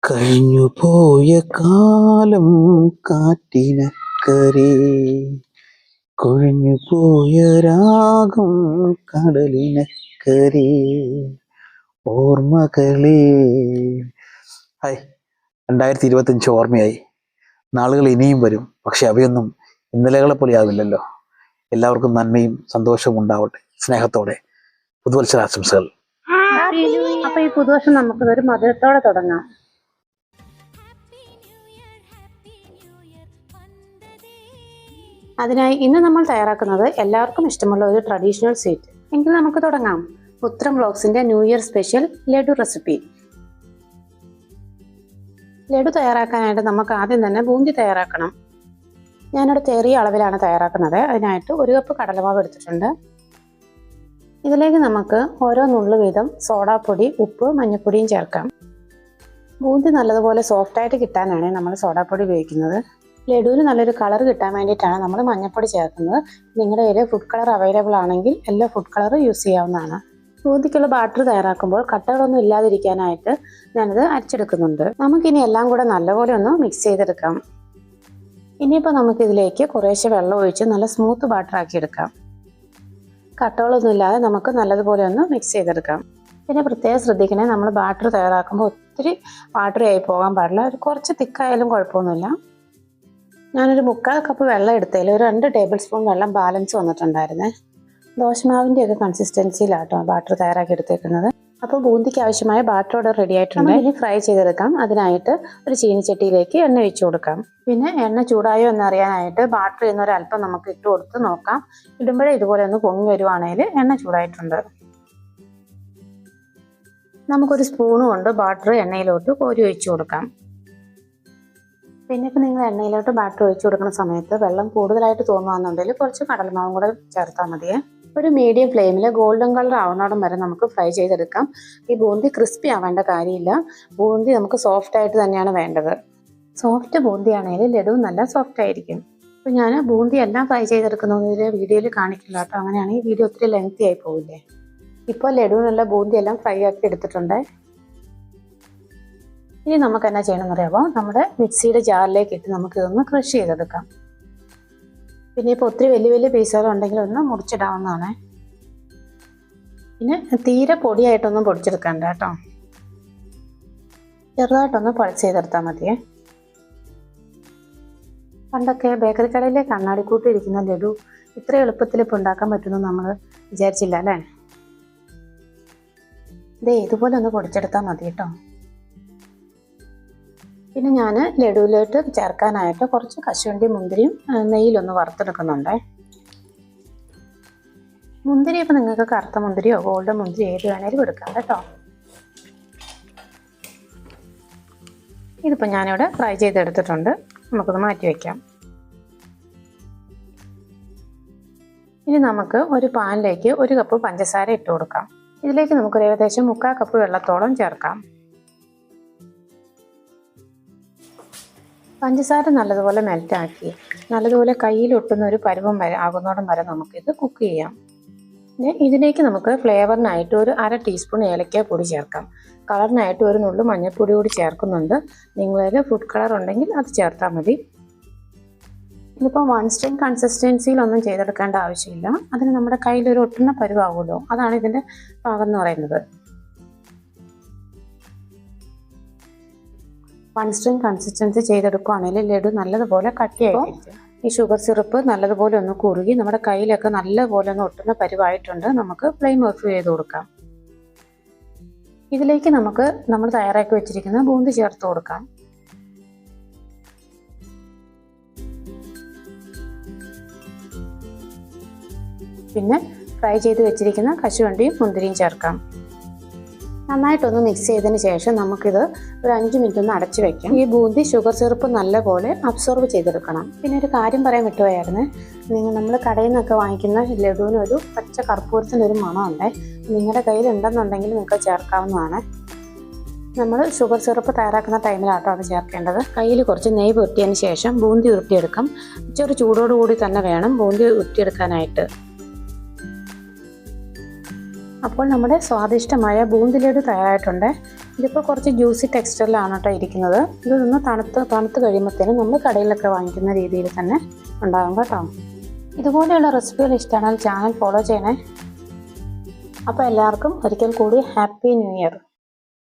കഴിഞ്ഞുപോയ കാലം കാറ്റിനക്കരെ, കൊഴിഞ്ഞുപോയ രാഗം കടലിനക്കരെ, ഓർമ്മകളെ. ഹായ്, 2025 ഓർമ്മയായി. നാളുകൾ ഇനിയും വരും, പക്ഷെ അവയൊന്നും ഇന്നലകളെ പോലെ ആവില്ലല്ലോ. എല്ലാവർക്കും നന്മയും സന്തോഷവും ഉണ്ടാവട്ടെ. സ്നേഹത്തോടെ പുതുവത്സരാശംസകൾ. അപ്പൊ ഈ പുതുവർഷം നമുക്ക് ഒരു മധുരത്തോടെ തുടങ്ങാം. അതിനായി ഇന്ന് നമ്മൾ തയ്യാറാക്കുന്നത് എല്ലാവർക്കും ഇഷ്ടമുള്ള ഒരു ട്രഡീഷണൽ സ്വീറ്റ്. എങ്കിൽ നമുക്ക് തുടങ്ങാം. ഉത്തരം വ്ലോഗ്സിന്റെ new year special laddu recipe. Laddu തയ്യാറാക്കാനായിട്ട് നമുക്ക് ആദ്യം തന്നെ ബൂന്തി തയ്യാറാക്കണം. ഞാനിവിടെ ചെറിയ അളവിലാണ് തയ്യാറാക്കുന്നത്. അതിനായിട്ട് 1 കപ്പ് കടലമാവ് എടുത്തിട്ടുണ്ട്. ഇതിലേക്ക് നമുക്ക് ഓരോ നുള്ളു വീതം സോഡാപ്പൊടി, ഉപ്പ്, മഞ്ഞൾപ്പൊടിയും ചേർക്കാം. ബൂന്തി നല്ലതുപോലെ സോഫ്റ്റായിട്ട് കിട്ടാനാണ് നമ്മൾ സോഡാപ്പൊടി ഉപയോഗിക്കുന്നത്. ലഡുവിന് നല്ലൊരു കളർ കിട്ടാൻ വേണ്ടിയിട്ടാണ് നമ്മൾ മഞ്ഞൾപ്പൊടി ചേർക്കുന്നത്. നിങ്ങളുടെ കയ്യിൽ ഫുഡ് കളർ അവൈലബിൾ ആണെങ്കിൽ എല്ലാ ഫുഡ് കളർ യൂസ് ചെയ്യാവുന്നതാണ്. ബൂന്തിക്കുള്ള ബാറ്റർ തയ്യാറാക്കുമ്പോൾ കട്ടകളൊന്നും ഇല്ലാതിരിക്കാനായിട്ട് ഞാനിത് അരച്ചെടുക്കുന്നുണ്ട്. നമുക്കിനി എല്ലാം കൂടെ നല്ലപോലെ ഒന്ന് മിക്സ് ചെയ്തെടുക്കാം. ഇനിയിപ്പോൾ നമുക്കിതിലേക്ക് കുറേശ്ശെ വെള്ളം ഒഴിച്ച് നല്ല സ്മൂത്ത് ബാറ്റർ ആക്കി എടുക്കാം. കട്ടകളൊന്നും ഇല്ലാതെ നമുക്ക് നല്ലതുപോലെ ഒന്ന് മിക്സ് ചെയ്തെടുക്കാം. പിന്നെ പ്രത്യേകം ശ്രദ്ധിക്കണേ, നമ്മൾ ബാറ്റർ തയ്യാറാക്കുമ്പോൾ ഒത്തിരി വാട്ടറി ആയി പോകാൻ പാടില്ല. ഒരു കുറച്ച് തിക്കായാലും കുഴപ്പമൊന്നുമില്ല. ഞാനൊരു 3/4 കപ്പ് വെള്ളം എടുത്തതിൽ ഒരു 2 ടേബിൾ സ്പൂൺ വെള്ളം ബാലൻസ് വന്നിട്ടുണ്ടായിരുന്നേ. ദോശമാവിൻ്റെയൊക്കെ കൺസിസ്റ്റൻസിയിലാട്ടോ ബാറ്റർ തയ്യാറാക്കി എടുത്തേക്കുന്നത്. അപ്പോൾ ബൂന്തിക്ക് ആവശ്യമായ ബാറ്റർ ഇവിടെ റെഡി ആയിട്ടുണ്ട്. ഇനി ഫ്രൈ ചെയ്തെടുക്കാം. അതിനായിട്ട് ഒരു ചീനിച്ചട്ടിയിലേക്ക് എണ്ണ ഒഴിച്ചു കൊടുക്കാം. പിന്നെ എണ്ണ ചൂടായോ എന്നറിയാനായിട്ട് ബാറ്റർ എന്നൊരല്പം നമുക്ക് ഇട്ട് കൊടുത്ത് നോക്കാം. ഇടുമ്പോഴേ ഇതുപോലെ ഒന്ന് പൊങ്ങി വരുവാണെങ്കിൽ എണ്ണ ചൂടായിട്ടുണ്ട്. നമുക്കൊരു സ്പൂണ് കൊണ്ട് ബാറ്റർ എണ്ണയിലോട്ട് കോരി ഒഴിച്ചു കൊടുക്കാം. പിന്നെ ഇപ്പം നിങ്ങൾ എണ്ണയിലോട്ട് ബാറ്റർ ഒഴിച്ചു കൊടുക്കുന്ന സമയത്ത് വെള്ളം കൂടുതലായിട്ട് തോന്നുകയാണെന്നുണ്ടെങ്കിൽ കുറച്ച് കടലമാവും കൂടെ ചേർത്താൽ മതിയേ. ഒരു മീഡിയം ഫ്ലെയിമിൽ ഗോൾഡൻ കളർ ആവുന്നോടം വരെ നമുക്ക് ഫ്രൈ ചെയ്തെടുക്കാം. ഈ ബൂന്തി ക്രിസ്പി ആവേണ്ട കാര്യമില്ല. ബൂന്തി നമുക്ക് സോഫ്റ്റ് ആയിട്ട് തന്നെയാണ് വേണ്ടത്. സോഫ്റ്റ് ബൂന്തി ആണെങ്കിൽ ലഡു നല്ല സോഫ്റ്റ് ആയിരിക്കും. അപ്പോൾ ഞാൻ ബൂന്തി എല്ലാം ഫ്രൈ ചെയ്തെടുക്കുന്നതിൽ വീഡിയോയിൽ കാണിക്കില്ല കേട്ടോ. അങ്ങനെയാണെങ്കിൽ വീഡിയോ ഒത്തിരി ലെങ്തി ആയി പോവില്ലേ. ഇപ്പോൾ ലഡുവിനുള്ള ബൂന്തി എല്ലാം ഫ്രൈ ആക്കി എടുത്തിട്ടുണ്ട്. ഇനി നമുക്ക് എന്നാ ചെയ്യണമെന്ന് അറിയാമോ, നമ്മുടെ മിക്സിയുടെ ജാറിലേക്ക് ഇട്ട് നമുക്കിതൊന്ന് ക്രഷ് ചെയ്തെടുക്കാം. പിന്നെ ഇപ്പോൾ ഒത്തിരി വലിയ വലിയ പീസുകളുണ്ടെങ്കിൽ ഒന്ന് മുറിച്ചിടാവുന്നതാണ്. പിന്നെ തീരെ പൊടിയായിട്ടൊന്നും പൊടിച്ചെടുക്കണ്ട കേട്ടോ. ചെറുതായിട്ടൊന്ന് പൾസ് ചെയ്തെടുത്താൽ മതിയേ. പണ്ടൊക്കെ ബേക്കറി കടയിലെ കണ്ണാടിക്കൂട്ടി ഇരിക്കുന്ന ലഡു ഇത്ര എളുപ്പത്തിൽ ഇപ്പോൾ ഉണ്ടാക്കാൻ പറ്റുമെന്ന് നമ്മൾ വിചാരിച്ചില്ല അല്ലേ. ഇതുപോലെ ഒന്ന് പൊടിച്ചെടുത്താൽ മതി കേട്ടോ. പിന്നെ ഞാൻ ലഡുവിലോട്ട് ചേർക്കാനായിട്ട് കുറച്ച് കശുവണ്ടി മുന്തിരിയും നെയ്യിലൊന്ന് വറുത്തെടുക്കുന്നുണ്ട്. മുന്തിരി ഇപ്പം നിങ്ങൾക്ക് കറുത്ത മുന്തിരിയോ ഗോൾഡൻ മുന്തിരി ഏത് വേണേലും എടുക്കാം കേട്ടോ. ഇതിപ്പോൾ ഞാനിവിടെ ഫ്രൈ ചെയ്തെടുത്തിട്ടുണ്ട്. നമുക്കൊന്ന് മാറ്റി വയ്ക്കാം. ഇനി നമുക്ക് ഒരു പാനിലേക്ക് 1 കപ്പ് പഞ്ചസാര ഇട്ട് കൊടുക്കാം. ഇതിലേക്ക് നമുക്കൊരു ഏകദേശം 3/4 കപ്പ് വെള്ളത്തോളം ചേർക്കാം. പഞ്ചസാര നല്ലതുപോലെ മെൽറ്റാക്കി നല്ലതുപോലെ കയ്യിലൊട്ടുന്ന ഒരു പരുവം ആകുന്നോടം വരെ നമുക്കിത് കുക്ക് ചെയ്യാം. പിന്നെ ഇതിലേക്ക് നമുക്ക് ഫ്ലേവറിനായിട്ട് ഒരു 1/2 ടീസ്പൂൺ ഏലക്ക പൊടി ചേർക്കാം. കളറിനായിട്ട് ഒരു നുള്ളു മഞ്ഞൾപ്പൊടി കൂടി ചേർക്കുന്നുണ്ട്. നിങ്ങളിൽ ഫുഡ് കളർ ഉണ്ടെങ്കിൽ അത് ചേർത്താൽ മതി. ഇതിപ്പോൾ 1 സ്ട്രിങ് കൺസിസ്റ്റൻസിയിലൊന്നും ചെയ്തെടുക്കേണ്ട ആവശ്യമില്ല. അതിന് നമ്മുടെ കയ്യിലൊരു ഒട്ടുന്ന പരുവാകുമല്ലോ, അതാണ് ഇതിൻ്റെ പാകം എന്ന് പറയുന്നത്. 1 സ്ട്രിങ് കൺസിസ്റ്റൻസി ചെയ്തെടുക്കുകയാണെങ്കിൽ ലഡു നല്ലതുപോലെ കട്ടിയായിരിക്കും. ഈ ഷുഗർ സിറപ്പ് നല്ലതുപോലെ ഒന്ന് കുറുകി നമ്മുടെ കയ്യിലൊക്കെ നല്ലപോലെ ഒന്ന് ഒട്ടുന്ന പരുവായിട്ടുണ്ട്. നമുക്ക് ഫ്ലെയിം ഓഫ് ചെയ്ത് കൊടുക്കാം. ഇതിലേക്ക് നമുക്ക് നമ്മൾ തയ്യാറാക്കി വെച്ചിരിക്കുന്ന ബൂന്തി ചേർത്ത് കൊടുക്കാം. പിന്നെ ഫ്രൈ ചെയ്ത് വെച്ചിരിക്കുന്ന കശുവണ്ടിയും മുന്തിരിയും ചേർക്കാം. നന്നായിട്ടൊന്ന് മിക്സ് ചെയ്തതിന് ശേഷം നമുക്കിത് ഒരു 5 മിനിറ്റ് ഒന്ന് അടച്ചു വെക്കാം. ഈ ബൂന്തി ഷുഗർ സിറപ്പ് നല്ലപോലെ അബ്സോർവ് ചെയ്തെടുക്കണം. പിന്നെ ഒരു കാര്യം പറയാൻ വിട്ടുപോയായിരുന്നു, നമ്മൾ കടയിൽ നിന്നൊക്കെ വാങ്ങിക്കുന്ന ലഡുവിനൊരു പച്ച കർപ്പൂരത്തിനൊരു മണമുണ്ട്. നിങ്ങളുടെ കയ്യിൽ ഉണ്ടെന്നുണ്ടെങ്കിൽ നിങ്ങൾക്ക് ചേർക്കാവുന്നതാണ്. നമ്മൾ ഷുഗർ സിറപ്പ് തയ്യാറാക്കുന്ന ടൈമിലാട്ടോ അത് ചേർക്കേണ്ടത്. കയ്യിൽ കുറച്ച് നെയ്യ് പുരട്ടിയതിന് ശേഷം ബൂന്തി ഉരുട്ടിയെടുക്കാം. ചെറു ചൂടോടുകൂടി തന്നെ വേണം ബൂന്തി ഉരുട്ടിയെടുക്കാനായിട്ട്. അപ്പോൾ നമ്മുടെ സ്വാദിഷ്ടമായ ബൂന്തി ലഡു തയ്യാറായിട്ടുണ്ട്. ഇതിപ്പോൾ കുറച്ച് ജ്യൂസി ടെക്സ്ചറിലാണ് കേട്ടോ ഇരിക്കുന്നത്. ഇതൊന്ന് തണുത്ത് കഴിയുമ്പോഴത്തേനും നമ്മൾ കടയിലൊക്കെ വാങ്ങിക്കുന്ന രീതിയിൽ തന്നെ ഉണ്ടാകും കേട്ടോ. ഇതുപോലെയുള്ള റെസിപ്പികൾ ഇഷ്ടമാണെങ്കിൽ ചാനൽ ഫോളോ ചെയ്യണേ. അപ്പോൾ എല്ലാവർക്കും ഒരിക്കൽ കൂടി ഹാപ്പി ന്യൂ ഇയർ.